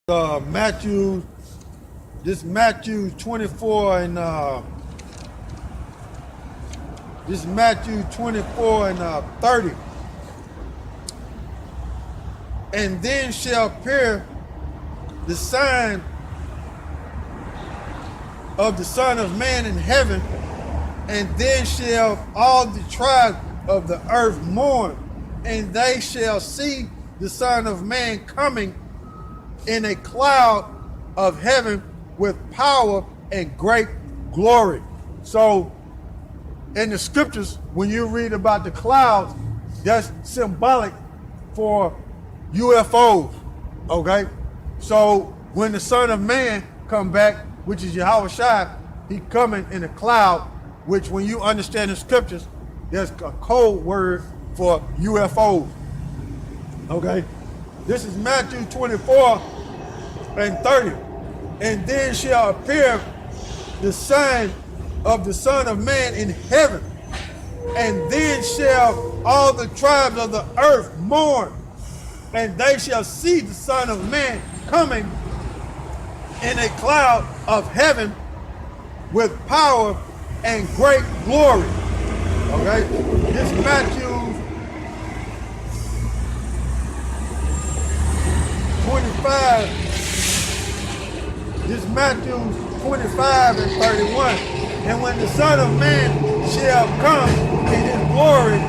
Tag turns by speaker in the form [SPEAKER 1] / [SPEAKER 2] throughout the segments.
[SPEAKER 1] Matthew, this Matthew 24 and this Matthew 24 and 30. And then shall appear the sign of the Son of Man in heaven, and then shall all the tribes of the earth mourn, and they shall see the Son of Man coming in a cloud of heaven with power and great glory. So in the scriptures, when you read about the clouds, that's symbolic for UFOs, okay? So when the Son of Man come back, which is YAHAWASHI, he coming in a cloud, which when you understand the scriptures, there's a code word for UFOs, okay? This is Matthew 24 and 30. And then shall appear the sign of the Son of Man in heaven, and then shall all the tribes of the earth mourn, and they shall see the Son of Man coming in a cloud of heaven with power and great glory. Okay? This Matthew 25. This Matthew 25 and 31. And when the Son of Man shall come in his glory,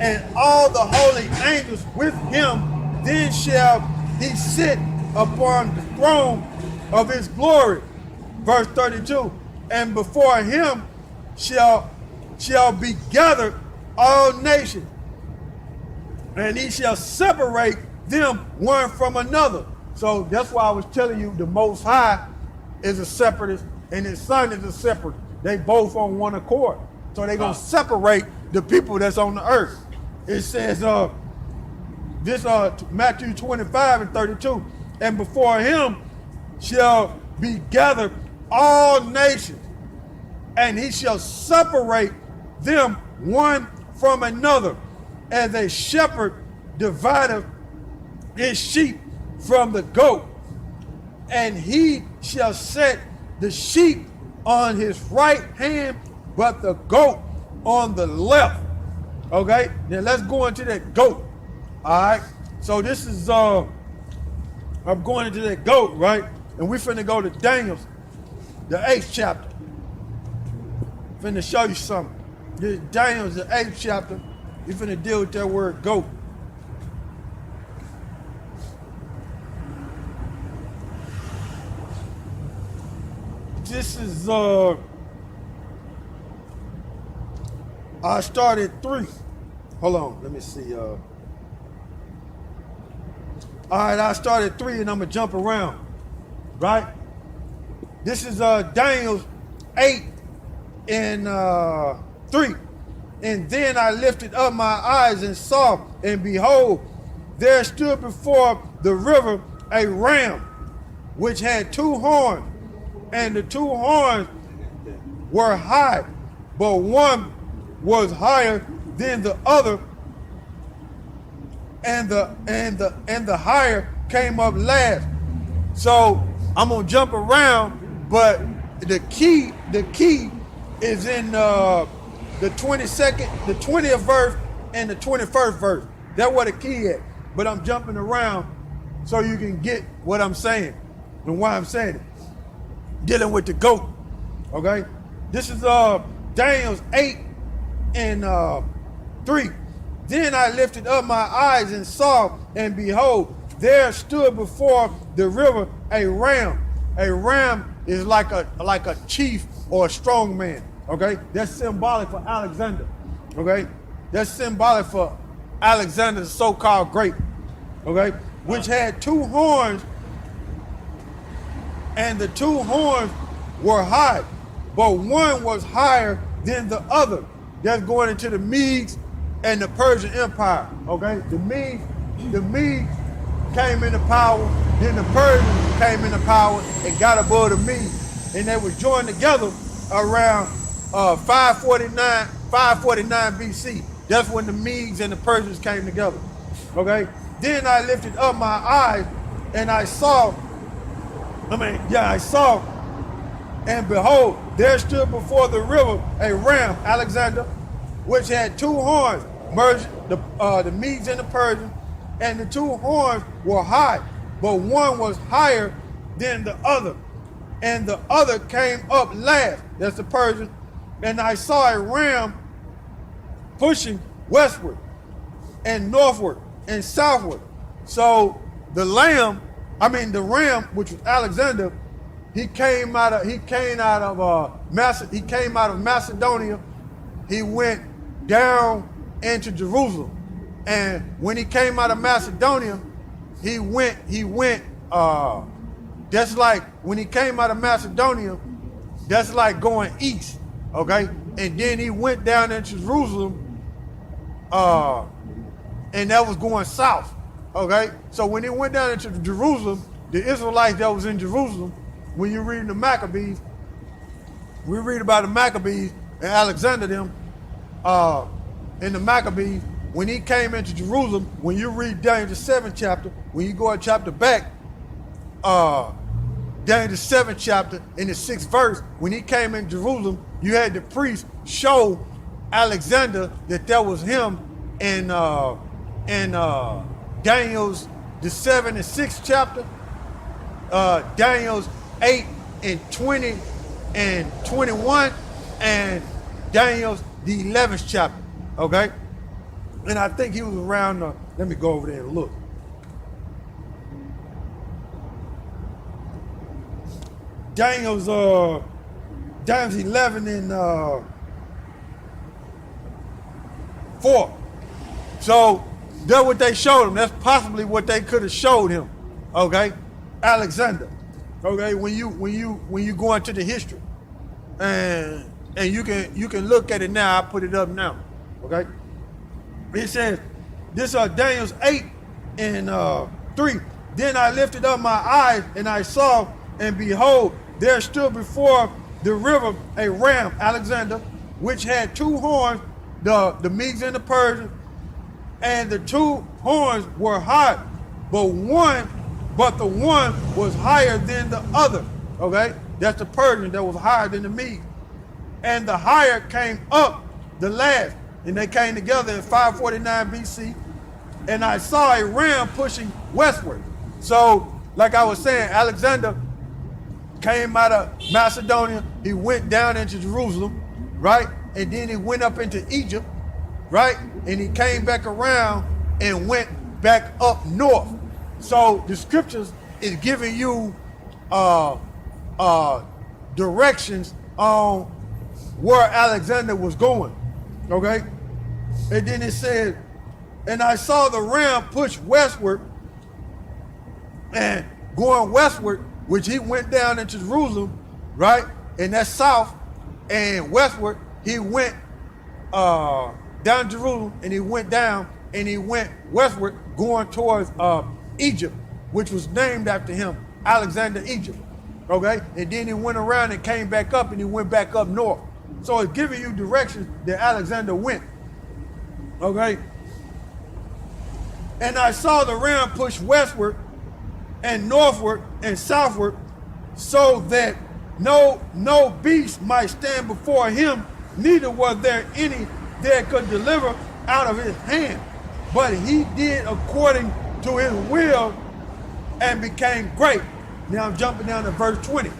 [SPEAKER 1] and all the holy angels with him, then shall he sit upon the throne of his glory. Verse 32. And before him shall be gathered all nations, and he shall separate them one from another. So that's why I was telling you the Most High is a separatist and his Son is a separatist. They both on one accord. So they're going to separate the people that's on the earth. It says, Matthew 25 and 32, and before him shall be gathered all nations, and he shall separate them one from another, as a shepherd divideth his sheep from the goat, and he shall set the sheep on his right hand, but the goat on the left. Okay, now let's go into that goat. All right, so this is I'm going into that goat, right? And we finna go to Daniel, the 8th chapter. Finna show you something. This Daniel, the 8th chapter. We finna deal with that word goat. This is I started 3. Hold on, let me see. All right, I started 3 and I'm gonna jump around, right? This is Daniel 8 and 3. And then I lifted up my eyes and saw, and behold, there stood before the river a ram, which had 2 horns, and the 2 horns were high, but one was higher than the other, and the higher came up last. So I'm gonna jump around, but the key is in the 22nd, the 20th verse, and the 21st verse. That's what the key is. But I'm jumping around so you can get what I'm saying and why I'm saying it. Dealing with the goat, okay? This is Daniel 8 and 3. Then I lifted up my eyes and saw, and behold, there stood before the river a ram. A ram is like a chief or a strong man, okay? That's symbolic for Alexander, okay? That's symbolic for Alexander, the so-called great, okay? Which had 2 horns, and the 2 horns were high, but one was higher than the other. That's going into the Medes and the Persian Empire, okay? The Medes came into power, then the Persians came into power and got above the Medes, and they were joined together around 549 BC. That's when the Medes and the Persians came together, okay? Then I lifted up my eyes And I saw, and behold, there stood before the river a ram, Alexander, which had two horns, merged the Medes and the Persians, and the two horns were high, but one was higher than the other, and the other came up last. That's the Persian. And I saw a ram pushing westward and northward and southward. So the ram, which was Alexander, he came out of Macedonia. He went down into Jerusalem, and when he came out of Macedonia, he went. That's like when he came out of Macedonia. That's like going east, okay? And then he went down into Jerusalem, and that was going south, okay? So when he went down into Jerusalem, the Israelites that was in Jerusalem, when you read the Maccabees, we read about the Maccabees and Alexander them, in the Maccabees, when he came into Jerusalem, when you read Daniel the 7th chapter, when you go a chapter back, Daniel the 7th chapter in the 6th verse, when he came in Jerusalem, you had the priest show Alexander that was him in Daniel's the 7th and 6th chapter, Daniel's 8 and 20 and 21, and Daniel's the 11th chapter, okay? And I think he was around, let me go over there and look. Daniel's 11 and 4. So that's what they showed him. That's possibly what they could have showed him, okay? Alexander, okay? When you go into the history, and you can look at it now. I put it up now, okay? It says, this Daniel's 8 and 3. Then I lifted up my eyes and I saw, and behold, there stood before the river a ram, Alexander, which had two horns, the Medes and the Persians, and the two horns were high, but the one was higher than the other. Okay, that's the Persian that was higher than the Medes, and the higher came up the last. And they came together in 549 BC, and I saw a ram pushing westward. So, like I was saying, Alexander came out of Macedonia, he went down into Jerusalem, right? And then he went up into Egypt, right? And he came back around and went back up north. So the scriptures is giving you directions on where Alexander was going. Okay? And then it said, and I saw the ram push westward, and going westward, which he went down into Jerusalem, right? And that's south, and westward, he went down Jerusalem, and he went down, and he went westward, going towards Egypt, which was named after him, Alexander, Egypt. Okay? And then he went around and came back up, and he went back up north. So it's giving you directions that Alexander went. Okay? And I saw the ram push westward and northward and southward, so that no beast might stand before him, neither was there any that could deliver out of his hand. But he did according to his will and became great. Now I'm jumping down to verse 20.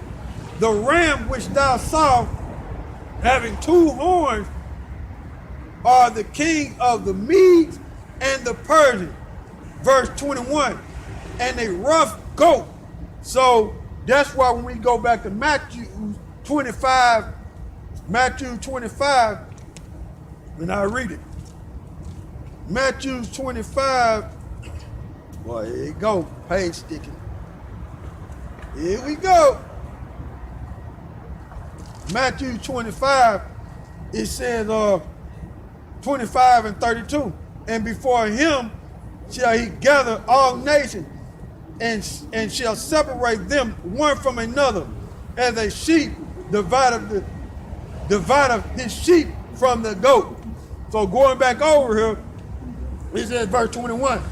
[SPEAKER 1] The ram which thou saw, having two horns, are the king of the Medes and the Persians. Verse 21, and a rough goat. So that's why when we go back to Matthew 25, and I read it. Matthew 25, well, here you go, page sticking. Here we go. Matthew 25, it says 25 and 32. And before him shall he gather all nations, and shall separate them one from another, as a sheep divideth his sheep from the goat. So going back over here, it says verse 21,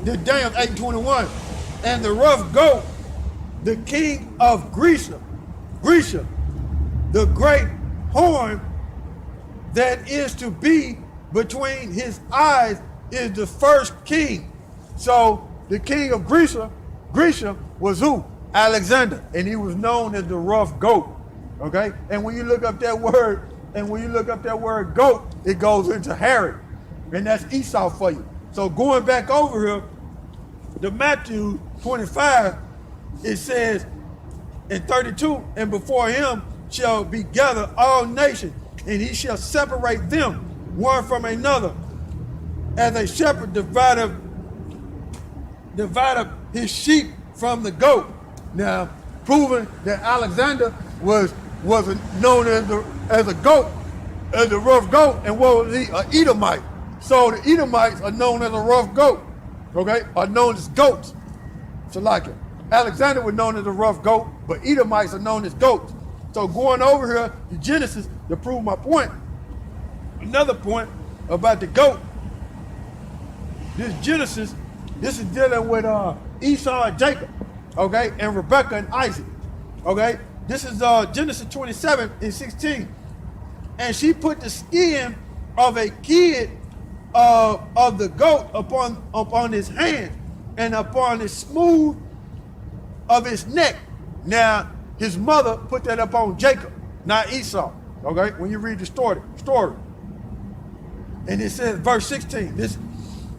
[SPEAKER 1] the Daniel 8:21, and the rough goat, the king of Grecia, the great horn that is to be between his eyes is the first king. So the king of Grecia was who? Alexander, and he was known as the rough goat. Okay, and when you look up that word, goat, it goes into Herod, and that's Esau for you. So going back over here to Matthew 25, it says in 32, and before him shall be gathered all nations, and he shall separate them one from another, as a shepherd divideth his sheep from the goat. Now, proving that Alexander was known as a goat, as a rough goat, and what was he? An Edomite. So the Edomites are known as a rough goat, okay? Are known as goats. So like it. Alexander was known as a rough goat, but Edomites are known as goats. So going over here to Genesis to prove my point, another point about the goat, this Genesis, this is dealing with Esau and Jacob, okay, and Rebekah and Isaac, okay? This is Genesis 27 and 16. And she put the skin of a kid of the goat upon his hand and upon his smooth of his neck. Now, his mother put that upon Jacob, not Esau, okay, when you read the story. And it says, verse 16, this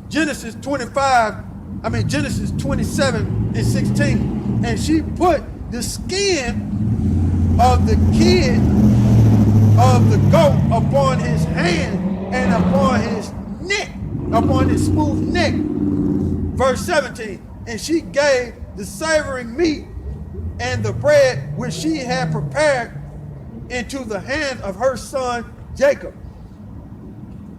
[SPEAKER 1] Genesis 27 and 16, and she put the skin of the kid of the goat upon his hand and upon his neck, upon his smooth neck. Verse 17, and she gave the savoring meat and the bread which she had prepared into the hands of her son Jacob.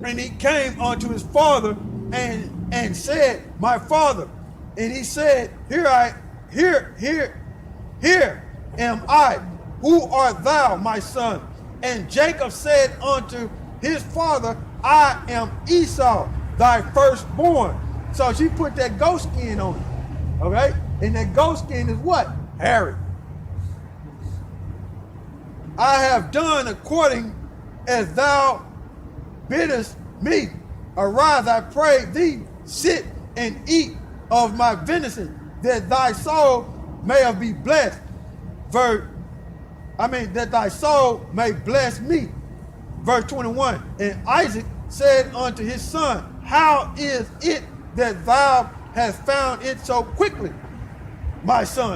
[SPEAKER 1] And he came unto his father and said, my father. And he said, here am I. Who art thou, my son? And Jacob said unto his father, I am Esau, thy firstborn. So she put that goat skin on him, okay? And that goat skin is what? Herod. I have done according as thou biddest me. Arise, I pray thee, sit and eat of my venison, that thy soul may be blessed. That thy soul may bless me. Verse 21, and Isaac said unto his son, how is it that thou hast found it so quickly, my son?